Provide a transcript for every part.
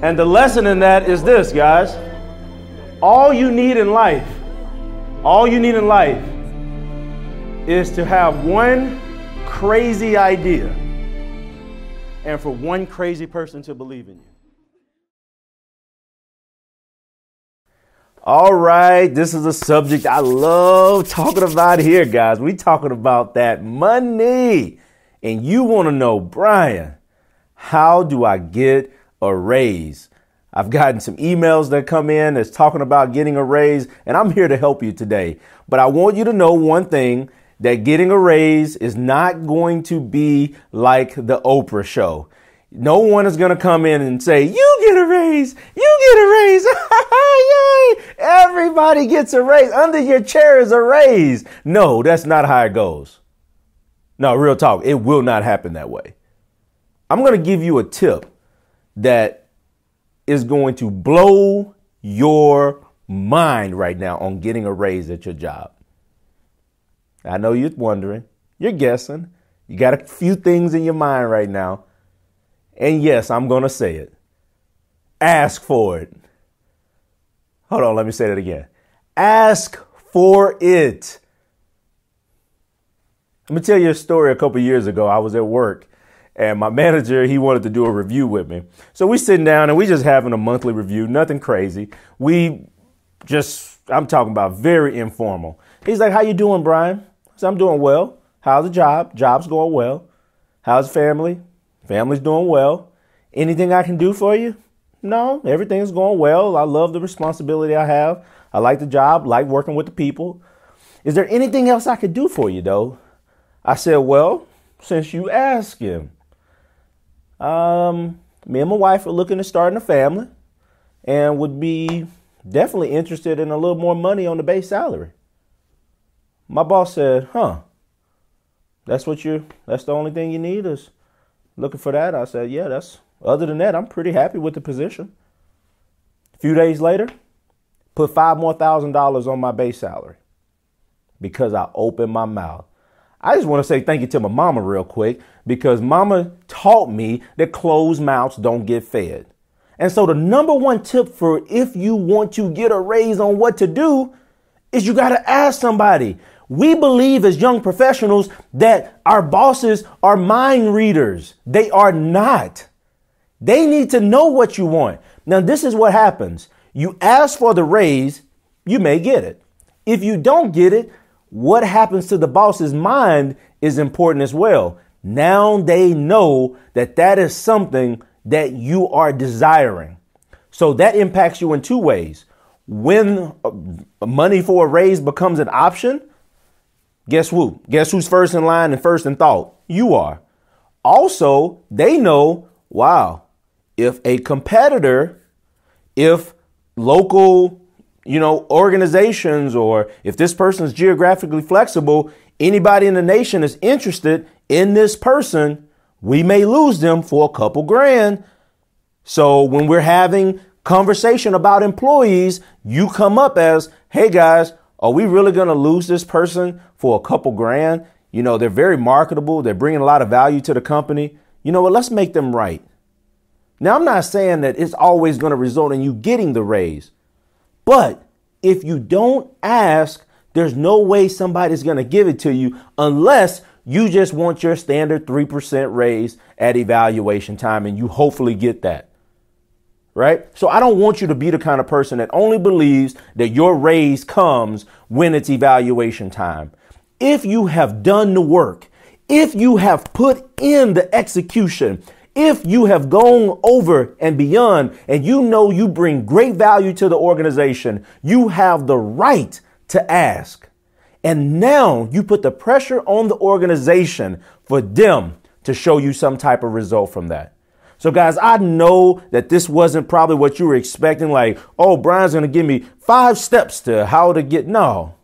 And the lesson in that is this, guys. All you need in life is to have one crazy idea and for one crazy person to believe in you. All right, this is a subject I love talking about here, guys. We talking about that money. And you want to know, Brian, how do I get a raise? I've gotten some emails that come in that's talking about getting a raise, and I'm here to help you today. But I want you to know one thing, that getting a raise is not going to be like the Oprah show. No one is going to come in and say, you get a raise, you get a raise. Yay! Everybody gets a raise. Under your chair is a raise. No, that's not how it goes. No, real talk. It will not happen that way. I'm going to give you a tip that is going to blow your mind right now on getting a raise at your job. I know you're wondering, you're guessing, you got a few things in your mind right now. And yes, I'm going to say it. Ask for it. Hold on, let me say that again. Ask for it. Let me tell you a story. A couple years ago, I was at work. And my manager, he wanted to do a review with me. So we sitting down and we just having a monthly review, nothing crazy. I'm talking about very informal. He's like, how you doing, Brian? I said, I'm doing well. How's the job? Job's going well. How's family? Family's doing well. Anything I can do for you? No, everything's going well. I love the responsibility I have. I like the job, like working with the people. Is there anything else I could do for you, though? I said, well, since you asking. Me and my wife are looking to start a family and would be definitely interested in a little more money on the base salary. My boss said, that's the only thing you need is looking for that? I said, yeah, other than that, I'm pretty happy with the position. A few days later, put $5,000 more on my base salary because I opened my mouth. I just want to say thank you to my mama real quick because mama taught me that closed mouths don't get fed. And so the number one tip for if you want to get a raise on what to do is you got to ask somebody. We believe as young professionals that our bosses are mind readers. They are not. They need to know what you want. Now, this is what happens. You ask for the raise, you may get it. If you don't get it, what happens to the boss's mind is important as well. Now they know that that is something that you are desiring. So that impacts you in two ways. When money for a raise becomes an option, guess who? Guess who's first in line and first in thought? You are. Also, they know, wow, if a competitor, if local organizations, or if this person is geographically flexible, anybody in the nation is interested in this person, we may lose them for a couple grand. So when we're having conversation about employees, you come up as, hey guys, are we really going to lose this person for a couple grand? They're very marketable. They're bringing a lot of value to the company. You know what? Let's make them right. Now, I'm not saying that it's always going to result in you getting the raise. But if you don't ask, there's no way somebody's going to give it to you unless you just want your standard 3% raise at evaluation time and you hopefully get that. Right? So I don't want you to be the kind of person that only believes that your raise comes when it's evaluation time. If you have done the work, if you have put in the execution, if you have gone over and beyond and you bring great value to the organization, you have the right to ask. And now you put the pressure on the organization for them to show you some type of result from that. So guys, I know that this wasn't probably what you were expecting. Like, oh, Brian's going to give me 5 steps to how to get. No,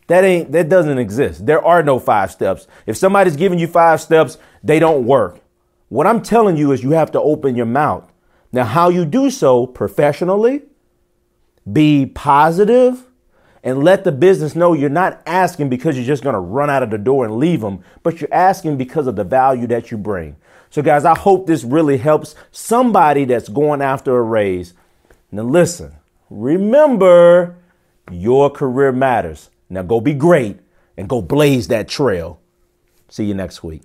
that doesn't exist. There are no 5 steps. If somebody's giving you 5 steps, they don't work. What I'm telling you is you have to open your mouth. Now, how you do so professionally, be positive, and let the business know you're not asking because you're just going to run out of the door and leave them, but you're asking because of the value that you bring. So, guys, I hope this really helps somebody that's going after a raise. Now, listen, remember, your career matters. Now, go be great and go blaze that trail. See you next week.